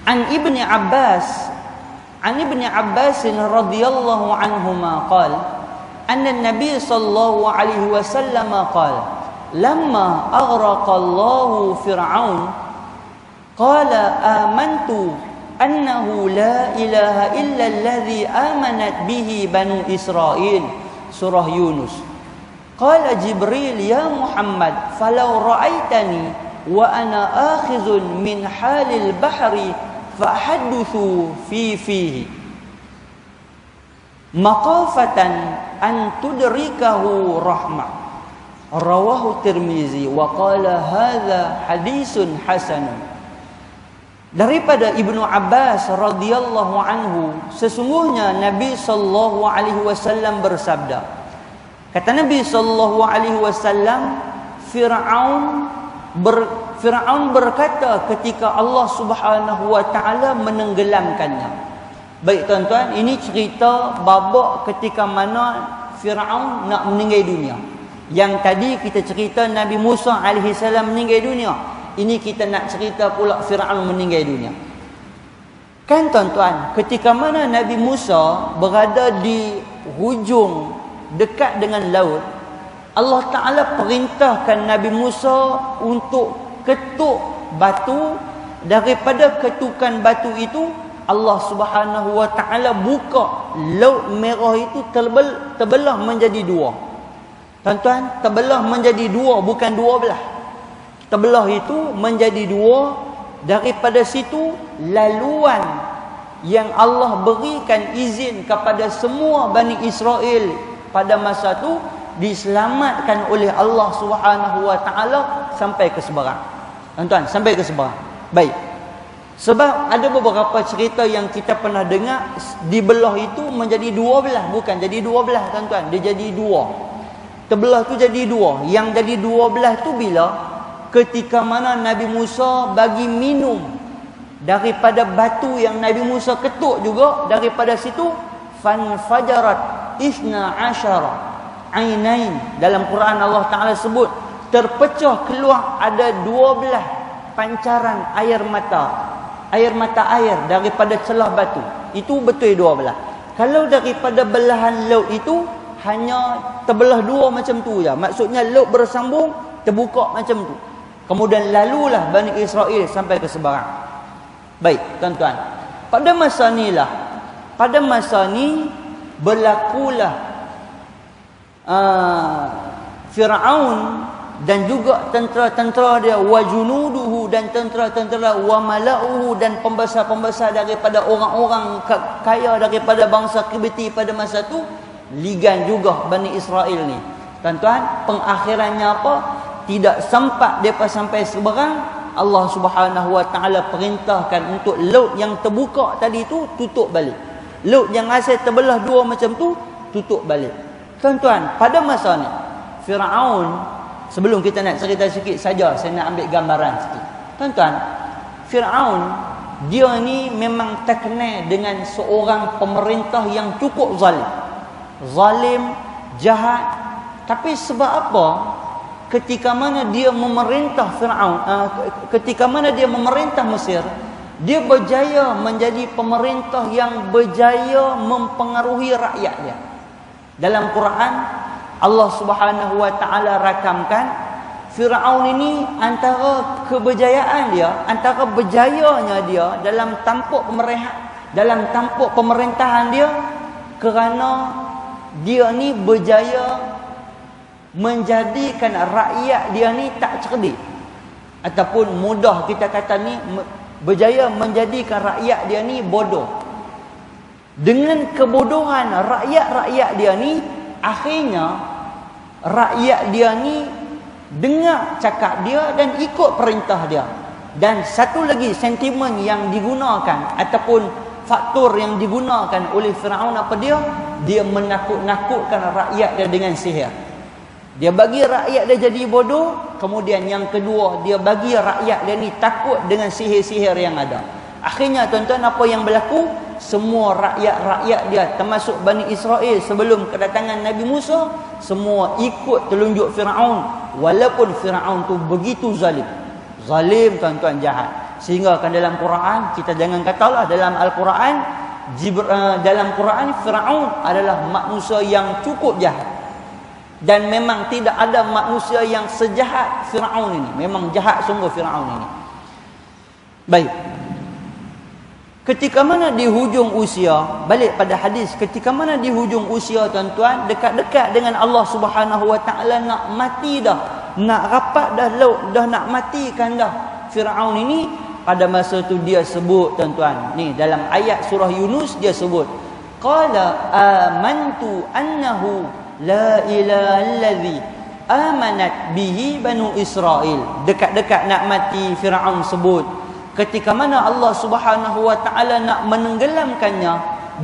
An Ibni Abbas radhiyallahu anhuma qala anna an-nabiy sallallahu alaihi wasallam qala lamma aghraqa Allahu Fir'aun qala amantu annahu la ilaha illa alladhi amanat bihi banu Israil. Surah Yunus. Qala Jibril ya Muhammad falau ra'aitani wa ana akhizun min halil bahri fahaduthu fihi maqafatan an tudrikahu rahmah. Rawahu Tirmizi wa qala hadza hadisun hasan. Daripada Ibnu Abbas radhiyallahu anhu, sesungguhnya Nabi sallallahu alaihi wasallam bersabda. Kata Nabi sallallahu alaihi wasallam, Firaun berkata ketika Allah Subhanahu wa taala menenggelamkannya. Baik tuan-tuan, ini cerita babak ketika mana Firaun nak meninggal dunia. Yang tadi kita cerita Nabi Musa alaihi salam meninggal dunia. Ini kita nak cerita pula Firaun meninggal dunia. Kan tuan-tuan, ketika mana Nabi Musa berada di hujung dekat dengan laut, Allah Ta'ala perintahkan Nabi Musa untuk ketuk batu. Daripada ketukan batu itu, Allah Subhanahu wa taala buka Laut Merah itu terbelah menjadi dua. Tuan-tuan, terbelah menjadi dua, bukan dua belah. Terbelah itu menjadi dua. Daripada situ laluan yang Allah berikan izin kepada semua Bani Israel pada masa itu diselamatkan oleh Allah Subhanahu wa taala sampai ke seberang. Tuan-tuan, sampai ke seberang. Baik. Sebab ada beberapa cerita yang kita pernah dengar, dibelah itu menjadi dua belah, bukan jadi dua belah, tuan-tuan, dia jadi dua. Terbelah tu jadi dua. Yang jadi dua belah tu bila? Ketika mana Nabi Musa bagi minum daripada batu yang Nabi Musa ketuk juga, daripada situ fanfajarat isna asyara ainain. Dalam Quran Allah Ta'ala sebut terpecah keluar ada 12 pancaran air mata air daripada celah batu. Itu betul dua belah. Kalau daripada belahan laut itu hanya terbelah dua macam tu je, maksudnya laut bersambung terbuka macam tu. Kemudian lalulah Bani Israel sampai ke seberang. Baik, tuan-tuan. Pada masa ni berlakulah Fir'aun dan juga tentera-tentera dia, wa junuduhu, dan tentera-tentera, wa mala'uhu, dan pembesar-pembesar daripada orang-orang kaya daripada bangsa Kibti pada masa tu, ligan juga Bani Israel ni. Tuan-tuan, pengakhirannya apa? Tidak sempat mereka sampai seberang, Allah Subhanahu wa taala perintahkan untuk laut yang terbuka tadi tu tutup balik. Laut yang asal terbelah dua macam tu tutup balik. Tuan-tuan, pada masa ni Fir'aun, sebelum kita nak cerita sikit saja, saya nak ambil gambaran sikit. Tuan-tuan, Fir'aun dia ni memang terkenal dengan seorang pemerintah yang cukup zalim, jahat. Tapi sebab apa? Ketika mana dia memerintah ketika mana dia memerintah Mesir, dia berjaya menjadi pemerintah yang berjaya mempengaruhi rakyat dia. Dalam Quran Allah Subhanahu wa taala rakamkan Firaun ini antara kebejayaan dia, antara berjayanya dia dalam tampuk pemerintahan dia, kerana dia ni berjaya menjadikan rakyat dia ni tak cerdik, ataupun mudah kita kata ni berjaya menjadikan rakyat dia ni bodoh. Dengan kebodohan rakyat dia ni, akhirnya rakyat dia ni dengar cakap dia dan ikut perintah dia. Dan satu lagi sentimen yang digunakan ataupun faktor yang digunakan oleh Firaun apa dia? Dia menakut-nakutkan rakyat dia dengan sihir. Dia bagi rakyat dia jadi bodoh. Kemudian yang kedua, dia bagi rakyat dia ni takut dengan sihir-sihir yang ada. Akhirnya tuan-tuan, apa yang berlaku? Semua rakyat-rakyat dia, termasuk Bani Israel sebelum kedatangan Nabi Musa, semua ikut telunjuk Firaun. Walaupun Firaun tu begitu zalim, tuan-tuan, jahat. Sehingga kan dalam Quran, kita jangan katalah dalam Al-Quran, dalam Quran Firaun adalah manusia yang cukup jahat. Dan memang tidak ada manusia yang sejahat Firaun ini. Memang jahat sungguh Firaun ini. Baik. Ketika mana di hujung usia, balik pada hadis, ketika mana di hujung usia tuan-tuan, dekat-dekat dengan Allah Subhanahu wa taala, nak mati dah, nak rapat dah laut, dah nak matikan dah Firaun ini, pada masa tu dia sebut tuan-tuan, ni dalam ayat surah Yunus dia sebut, qala amantu annahu la ilaha allazi amanat bihi banu Israel. Dekat-dekat nak mati Firaun sebut, ketika mana Allah Subhanahu wa taala nak menenggelamkannya,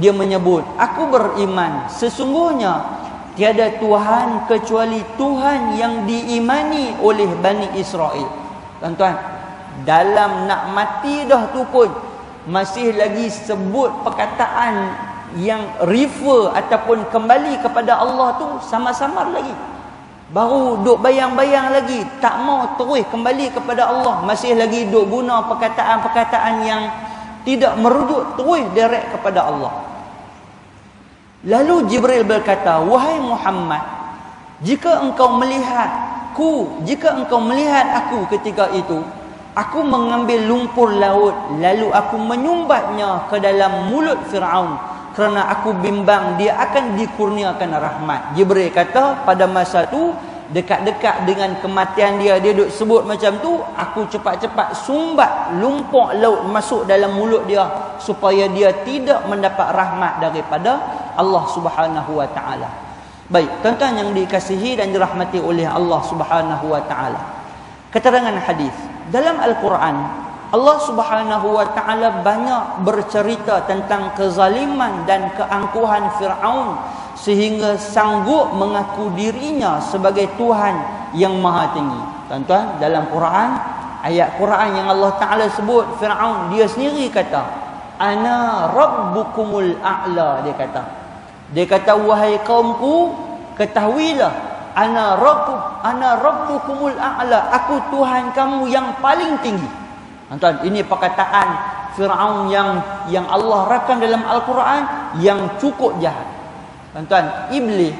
dia menyebut, aku beriman sesungguhnya tiada Tuhan kecuali Tuhan yang diimani oleh Bani Israel. Tuan-tuan, dalam nak mati dah tu pun masih lagi sebut perkataan yang refer ataupun kembali kepada Allah tu sama-sama lagi. Baru duk bayang-bayang lagi, tak mau terus kembali kepada Allah, masih lagi duk guna perkataan-perkataan yang tidak merujuk terus direct kepada Allah. Lalu Jibril berkata, wahai Muhammad, jika engkau melihat aku ketika itu, Aku mengambil lumpur laut, lalu aku menyumbatnya ke dalam mulut Fir'aun, kerana aku bimbang dia akan dikurniakan rahmat. Jibril kata pada masa tu, dekat-dekat dengan kematian dia duk sebut macam tu, aku cepat-cepat sumbat lumpur laut masuk dalam mulut dia, supaya dia tidak mendapat rahmat daripada Allah Subhanahu wa ta'ala. Baik, tuan-tuan yang dikasihi dan dirahmati oleh Allah Subhanahu wa ta'ala, keterangan hadis dalam Al-Quran, Allah Subhanahu wa ta'ala banyak bercerita tentang kezaliman dan keangkuhan Fir'aun, sehingga sanggup mengaku dirinya sebagai Tuhan yang maha tinggi. Tuan-tuan, dalam Quran, ayat Quran yang Allah Ta'ala sebut Fir'aun, dia sendiri kata, Ana Rabbukumul A'la. Dia kata, wahai kaumku, ketahuilah, Ana Rabbukumul A'la, aku Tuhan kamu yang paling tinggi. Tuan-tuan, ini perkataan Fir'aun yang Allah rakam dalam Al-Quran, yang cukup jahat. Tuan-tuan, iblis,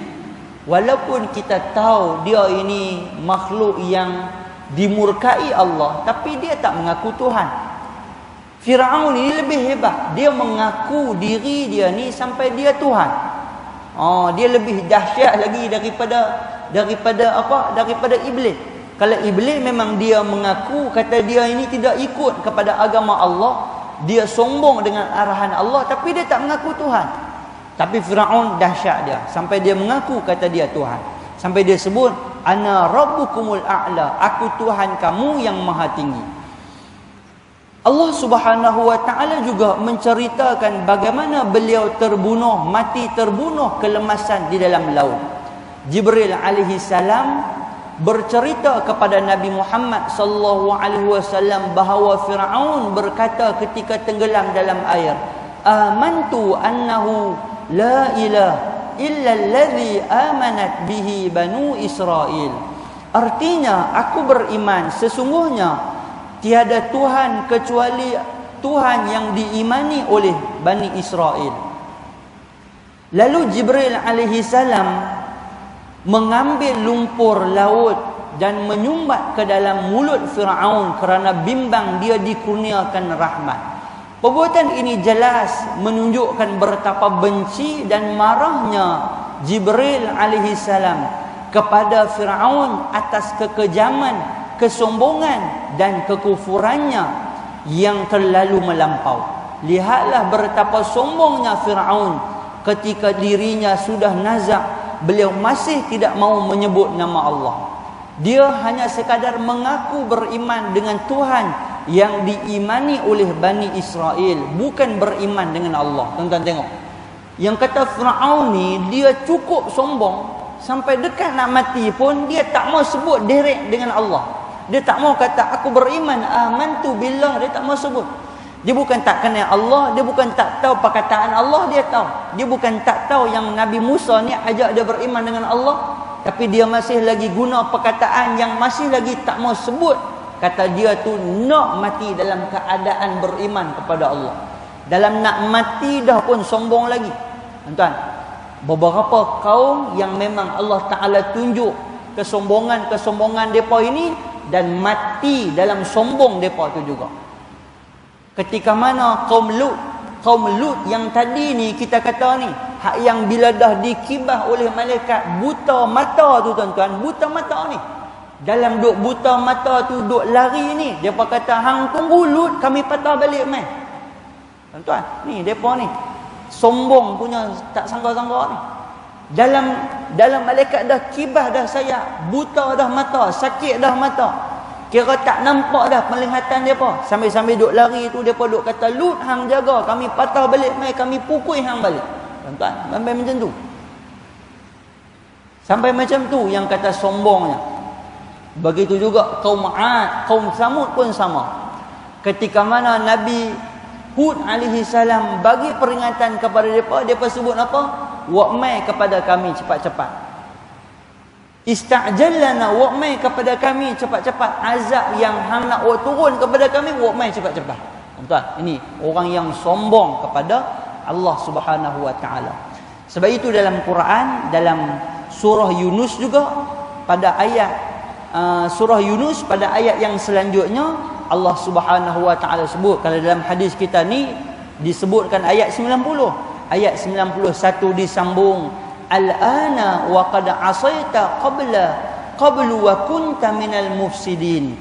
walaupun kita tahu dia ini makhluk yang dimurkai Allah, tapi dia tak mengaku Tuhan. Fir'aun ini lebih hebat. Dia mengaku diri dia ni sampai dia Tuhan. Dia lebih dahsyat lagi daripada iblis. Kalau iblis memang dia mengaku, kata dia ini tidak ikut kepada agama Allah, dia sombong dengan arahan Allah, tapi dia tak mengaku Tuhan. Tapi Fir'aun dahsyat dia, sampai dia mengaku kata dia Tuhan, sampai dia sebut Ana Rabbukumul A'la, aku Tuhan kamu yang maha tinggi. Allah Subhanahu wa ta'ala juga menceritakan bagaimana beliau mati terbunuh kelemasan di dalam laut. Jibril alaihi salam bercerita kepada Nabi Muhammad sallallahu alaihi wasallam bahawa Fir'aun berkata ketika tenggelam dalam air, Amantu annahu la ilaha illa allazi amanat bihi banu Israel. Artinya, aku beriman sesungguhnya tiada Tuhan kecuali Tuhan yang diimani oleh Bani Israel. Lalu Jibril alaihi salam mengambil lumpur laut dan menyumbat ke dalam mulut Fir'aun kerana bimbang dia dikurniakan rahmat. Perbuatan ini jelas menunjukkan betapa benci dan marahnya Jibril alaihi salam kepada Fir'aun atas kekejaman, kesombongan dan kekufurannya yang terlalu melampau. Lihatlah betapa sombongnya Fir'aun ketika dirinya sudah nazak, beliau masih tidak mau menyebut nama Allah. Dia hanya sekadar mengaku beriman dengan Tuhan yang diimani oleh Bani Israel, bukan beriman dengan Allah. Tuan-tuan tengok, yang kata Fir'aun ni, dia cukup sombong sampai dekat nak mati pun dia tak mau sebut direct dengan Allah. Dia tak mau kata aku beriman, amantu billah, dia tak mau sebut. Dia bukan tak kenal Allah, dia bukan tak tahu perkataan Allah, dia tahu. Dia bukan tak tahu yang Nabi Musa ni ajak dia beriman dengan Allah, tapi dia masih lagi guna perkataan yang masih lagi tak mau sebut. Kata dia tu nak mati dalam keadaan beriman kepada Allah. Dalam nak mati dah pun sombong lagi. Tuan-tuan, beberapa kaum yang memang Allah Ta'ala tunjuk kesombongan mereka ini, dan mati dalam sombong mereka tu juga. Ketika mana kaum Lut yang tadi ni kita kata ni, hak yang bila dah dikibah oleh malaikat buta mata tu, tuan-tuan, buta mata ni, dalam duk buta mata tu duk lari ni, depa kata hang tunggu Lut, kami patah balik mai. Tuan-tuan, ni depa ni sombong punya tak sangka-sangka ni. Dalam malaikat dah kibah dah sayap, buta dah mata, sakit dah mata, kira tak nampak dah penglihatan depa. Sambil-sambil duk lari tu depa duk kata Lut hang jaga, kami patah balik mai, kami pukul hang balik. Tuan-tuan, sampai macam tu. Sampai macam tu yang kata sombongnya. Begitu juga kaum Ad, kaum Samud pun sama. Ketika mana Nabi Hud alaihi salam bagi peringatan kepada mereka sebut apa? Wa'mai kepada kami cepat-cepat. Ista'jallana, wa'mai kepada kami cepat-cepat. Azab yang hang nak turun kepada kami, wa'mai cepat-cepat. Tuan, ini orang yang sombong kepada Allah Subhanahu wa ta'ala. Sebab itu dalam Quran, dalam surah Yunus juga, pada ayat surah Yunus pada ayat yang selanjutnya, Allah Subhanahu wa taala sebut. Kalau dalam hadis kita ni disebutkan ayat 90. Ayat 91 disambung, al-ana wa qad asaita qablu wa kunta minal mufsidin.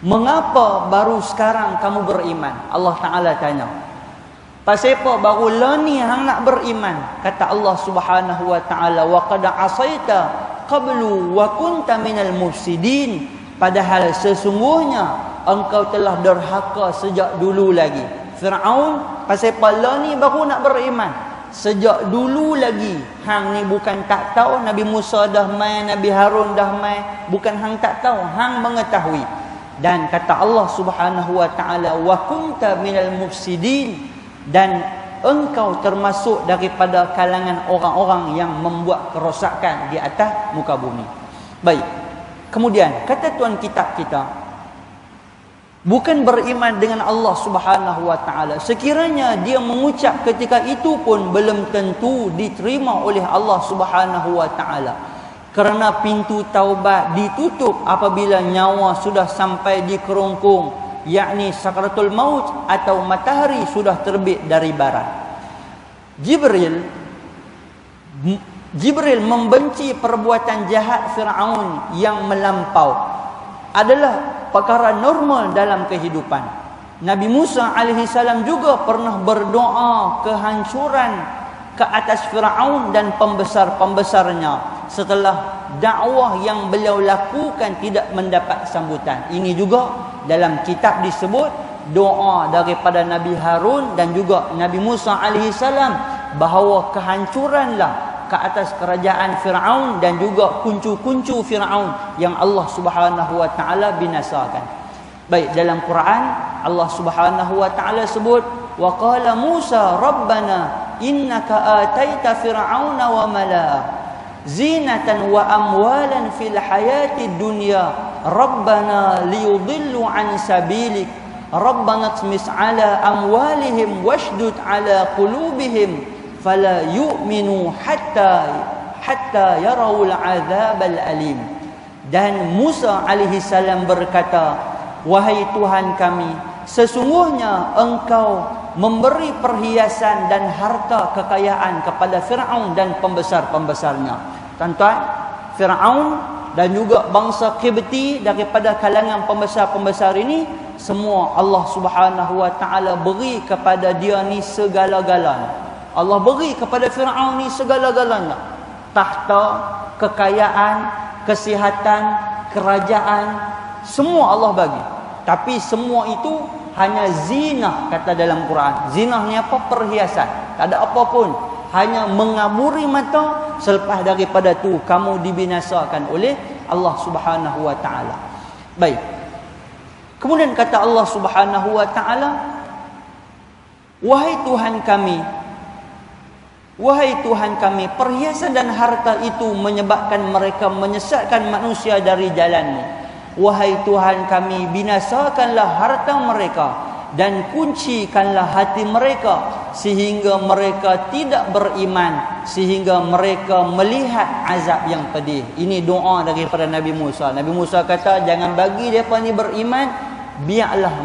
Mengapa baru sekarang kamu beriman? Allah Taala tanya. Pasal apa baru lah ni hang nak beriman? Kata Allah Subhanahu wa taala, wa qad asaita qablu wa kunta minal mufsidin. Padahal sesungguhnya engkau telah derhaka sejak dulu lagi. Firaun pasal apa lah ni baru nak beriman? Sejak dulu lagi hang ni bukan tak tahu Nabi Musa dah mai, Nabi Harun dah mai, bukan hang tak tahu, hang mengetahui. Dan kata Allah Subhanahu wa taala, wa kunta minal mufsidin, dan engkau termasuk daripada kalangan orang-orang yang membuat kerosakan di atas muka bumi. Baik. Kemudian kata tuan kitab kita, bukan beriman dengan Allah Subhanahu wa taala, sekiranya dia mengucap ketika itu pun belum tentu diterima oleh Allah Subhanahu wa taala. Kerana pintu taubat ditutup apabila nyawa sudah sampai di kerongkong, yakni sakaratul maut atau matahari sudah terbit dari barat. Jibril membenci perbuatan jahat Firaun yang melampau adalah perkara normal dalam kehidupan. Nabi Musa alaihissalam juga pernah berdoa kehancuran ke atas Firaun dan pembesar-pembesarnya setelah dakwah yang beliau lakukan tidak mendapat sambutan. Ini juga dalam kitab disebut doa daripada Nabi Harun dan juga Nabi Musa alaihissalam bahawa kehancuranlah ke atas kerajaan Firaun dan juga kuncu-kuncu Firaun yang Allah Subhanahu wa taala binasakan. Baik, dalam Quran Allah Subhanahu wa taala sebut, wa qala Musa rabbana innaka ataita fir'auna wa mala'ah zinatan wa amwalan fil hayatid dunya rabbana liyudillu an sabilik rabbana tmis ala amwalihim washdud ala qulubihim fala yu'minu hatta yarawul azabal alim. Dan Musa alaihi salam berkata, wahai Tuhan kami, sesungguhnya engkau memberi perhiasan dan harta kekayaan kepada Firaun dan pembesar-pembesarnya. Tuan-tuan, Firaun dan juga bangsa Qibti daripada kalangan pembesar-pembesar ini, semua Allah Subhanahu wa taala beri kepada dia ni segala-galanya. Allah beri kepada Firaun ni segala-galanya. Tahta, kekayaan, kesihatan, kerajaan, semua Allah bagi. Tapi semua itu hanya zinah, kata dalam Quran. Zinah ni apa? Perhiasan. Tak ada apa pun. Hanya mengaburi mata. Selepas daripada tu kamu dibinasakan oleh Allah Subhanahu wa taala. Baik. Kemudian kata Allah Subhanahu wa taala, wahai Tuhan kami, perhiasan dan harta itu menyebabkan mereka menyesatkan manusia dari jalan-Mu. Wahai Tuhan kami, binasakanlah harta mereka dan kuncikanlah hati mereka sehingga mereka tidak beriman, sehingga mereka melihat azab yang pedih. Ini doa daripada Nabi Musa. Nabi Musa kata, jangan bagi mereka ni beriman, biarlah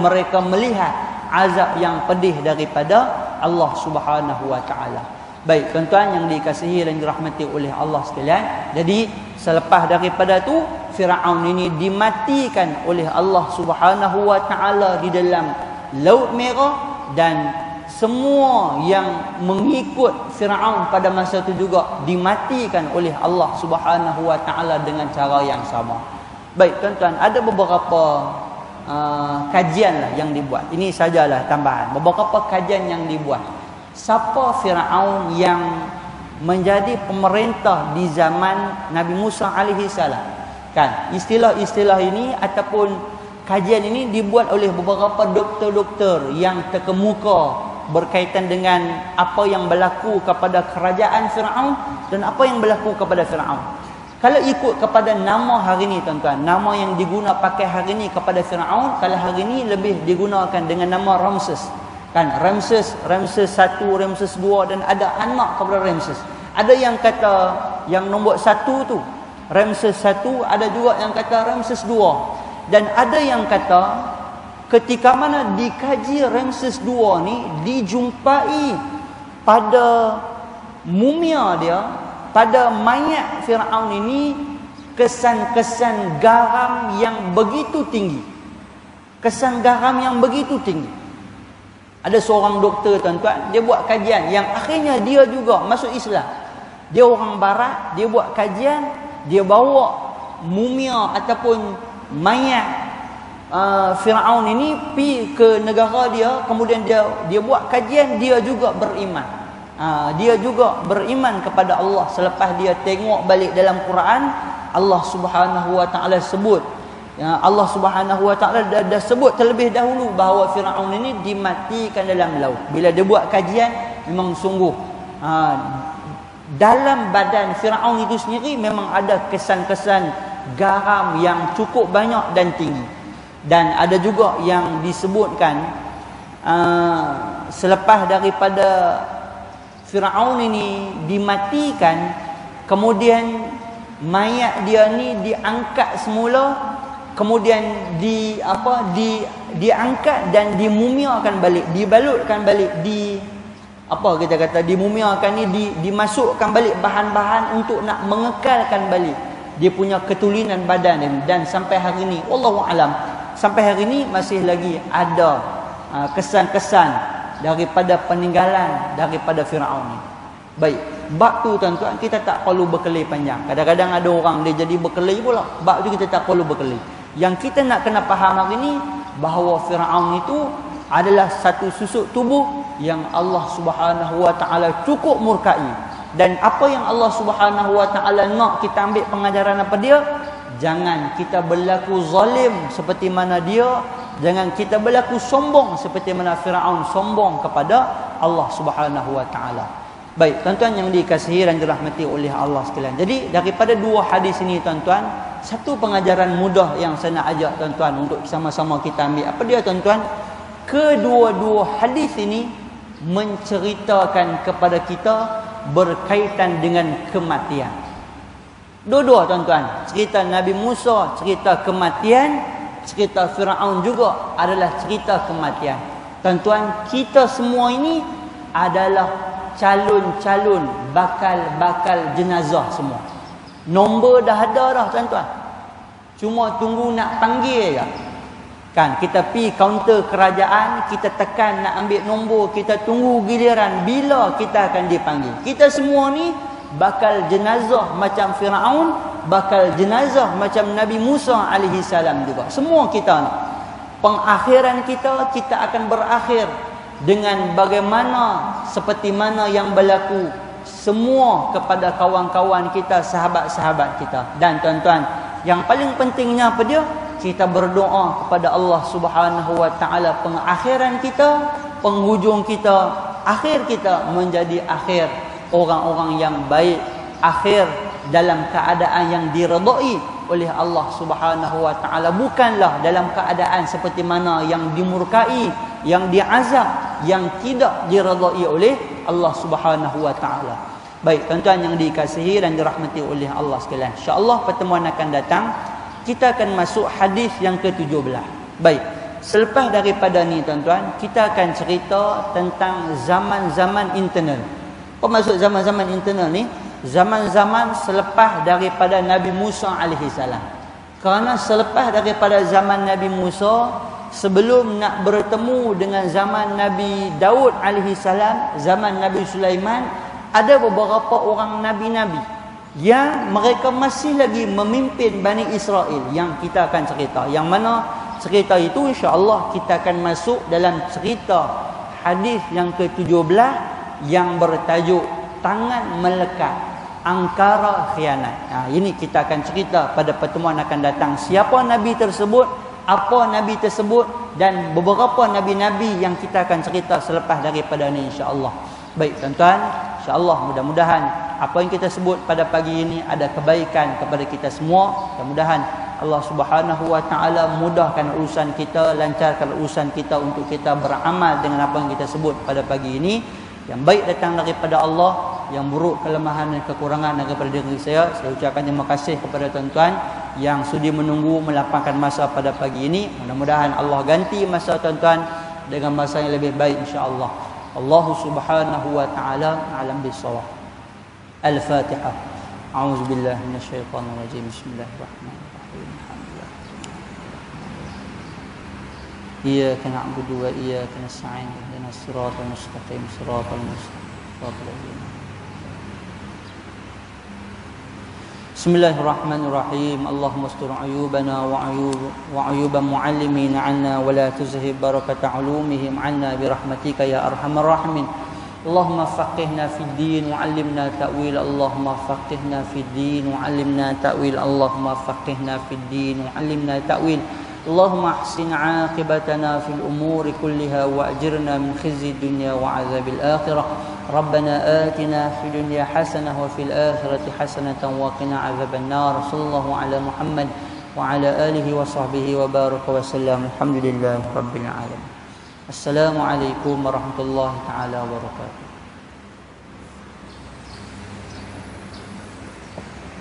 mereka melihat azab yang pedih daripada Allah Subhanahu wa taala. Baik, tuan-tuan yang dikasihi dan dirahmati oleh Allah sekalian. Jadi selepas daripada tu Firaun ini dimatikan oleh Allah Subhanahu wa taala di dalam Laut Merah, dan semua yang mengikut Firaun pada masa itu juga dimatikan oleh Allah Subhanahu wa taala dengan cara yang sama. Baik, tuan-tuan, ada beberapa kajian lah yang dibuat. Ini sajalah tambahan. Beberapa kajian yang dibuat. Siapa Firaun yang menjadi pemerintah di zaman Nabi Musa alaihi salam? Kan, istilah-istilah ini ataupun kajian ini dibuat oleh beberapa doktor-doktor yang terkemuka berkaitan dengan apa yang berlaku kepada kerajaan Firaun dan apa yang berlaku kepada Firaun. Kalau ikut kepada nama hari ni, tuan-tuan, nama yang diguna pakai hari ni kepada Firaun, kalau hari ni lebih digunakan dengan nama Ramses. Kan, Ramses 1, Ramses 2, dan ada anak kepada Ramses. Ada yang kata yang nombor 1 tu Ramses 1, ada juga yang kata Ramses 2. Dan ada yang kata ketika mana dikaji Ramses II ni, dijumpai pada mumia dia, pada mayat Firaun ini, kesan-kesan garam yang begitu tinggi. Kesan garam yang begitu tinggi. Ada seorang doktor tuan-tuan, dia buat kajian yang akhirnya dia juga masuk Islam. Dia orang barat, dia buat kajian, dia bawa mumia ataupun mayat Firaun ini pi ke negara dia, kemudian dia buat kajian, dia juga beriman. Dia juga beriman kepada Allah selepas dia tengok balik dalam Quran. Allah Subhanahu wa taala sebut, Allah Subhanahu wa taala dah sebut terlebih dahulu bahawa Firaun ini dimatikan dalam laut. Bila dia buat kajian, memang sungguh dalam badan Firaun itu sendiri memang ada kesan-kesan garam yang cukup banyak dan tinggi. Dan ada juga yang disebutkan selepas daripada Firaun ini dimatikan, kemudian mayat dia ni diangkat semula, kemudian diangkat dan dimumiakan balik, dibalutkan balik, dimumiakan ni, dimasukkan balik bahan-bahan untuk nak mengekalkan balik dia punya ketulinan badan ini. Dan sampai hari ini, wallahu alam, sampai hari ini masih lagi ada kesan-kesan daripada peninggalan daripada Firaun ni. Baik, bab tu tuan-tuan kita tak perlu berkelai panjang. Kadang-kadang ada orang dia jadi berkelai pula. Bab tu kita tak perlu berkelai. Yang kita nak kena faham hari ni bahawa Firaun itu adalah satu susuk tubuh yang Allah Subhanahu wa taala cukup murkai. Dan apa yang Allah Subhanahu wa taala nak kita ambil pengajaran apa dia? Jangan kita berlaku zalim seperti mana dia, jangan kita berlaku sombong seperti mana Firaun sombong kepada Allah Subhanahu wa taala. Baik, tuan-tuan yang dikasihi dan dirahmati oleh Allah sekalian. Jadi daripada dua hadis ini tuan-tuan, satu pengajaran mudah yang saya nak ajak tuan-tuan untuk sama-sama kita ambil. Apa dia tuan-tuan? Kedua-dua hadis ini menceritakan kepada kita berkaitan dengan kematian. Dua-dua tuan-tuan, cerita Nabi Musa, cerita kematian, cerita Firaun juga adalah cerita kematian. Tuan-tuan, kita semua ini adalah calon-calon bakal jenazah semua. Nombor dah ada dah tuan-tuan. Cuma tunggu nak panggil je. Kan kita pi kaunter kerajaan, kita tekan nak ambil nombor, kita tunggu giliran bila kita akan dipanggil. Kita semua ni bakal jenazah macam Firaun, bakal jenazah macam Nabi Musa alaihi salam juga. Semua kita ni. Pengakhiran kita akan berakhir dengan bagaimana seperti mana yang berlaku semua kepada kawan-kawan kita, sahabat-sahabat kita. Dan tuan-tuan, yang paling pentingnya apa dia? Kita berdoa kepada Allah Subhanahu wa taala pengakhiran kita, penghujung kita, akhir kita menjadi akhir orang-orang yang baik, akhir dalam keadaan yang diredai oleh Allah Subhanahu wa taala, bukanlah dalam keadaan seperti mana yang dimurkai, yang diazab, yang tidak diredai oleh Allah Subhanahu wa taala. Baik, tuan-tuan yang dikasihi dan dirahmati oleh Allah sekalian. Insya-Allah pertemuan akan datang kita akan masuk hadis yang ke-17. Baik, selepas daripada ni tuan-tuan, kita akan cerita tentang zaman-zaman internal. Apa maksud zaman-zaman internal ni? Zaman-zaman selepas daripada Nabi Musa alaihi salam. Kerana selepas daripada zaman Nabi Musa, sebelum nak bertemu dengan zaman Nabi Daud alaihi salam, zaman Nabi Sulaiman, ada beberapa orang nabi-nabi yang mereka masih lagi memimpin Bani Israel yang kita akan cerita. Yang mana cerita itu insya-Allah kita akan masuk dalam cerita hadis yang ke-17 yang bertajuk tangan melekat, angkara khianat. Ini kita akan cerita pada pertemuan akan datang. Siapa nabi tersebut, apa nabi tersebut, dan beberapa nabi-nabi yang kita akan cerita selepas daripada ini insya-Allah. Baik tuan-tuan, insya-Allah mudah-mudahan apa yang kita sebut pada pagi ini ada kebaikan kepada kita semua. Mudah-mudahan Allah Subhanahu wa taala mudahkan urusan kita, lancarkan urusan kita untuk kita beramal dengan apa yang kita sebut pada pagi ini. Yang baik datang daripada Allah, yang buruk, kelemahan dan kekurangan daripada diri saya ucapkan terima kasih kepada tuan-tuan yang sudi menunggu melapangkan masa pada pagi ini. Mudah-mudahan Allah ganti masa tuan-tuan dengan masa yang lebih baik insya-Allah. Allah Subhanahu wa taala alam bisawab. Al-Fatihah. A'udzubillahi minasyaitonir rajim. Bismillahirrahmanirrahim. إياك نعبد وإياك نستعين اهدنا الصراط المستقيم صراط الذين بسم الله الرحمن الرحيم اللهم استر عيوبنا وعيوب معلمين عنا ولا تزهب بركة علومهم عنا برحمتك يا أرحم الراحمين اللهم فقهنا في الدين وعلمنا تأويل اللهم فقهنا في الدين وعلمنا تأويل اللهم فقهنا في الدين وعلمنا تأويل اللهم احسن عاقبتنا في الأمور كلها وأجرنا من خزي الدنيا وعذاب الآخرة ربنا آتنا في الدنيا حسنة وفي الآخرة حسنة وقنا عذاب النار صلى الله على محمد وعلى آله وصحبه وبارك وسلم الحمد لله رب العالمين السلام عليكم ورحمة الله تعالى وبركاته.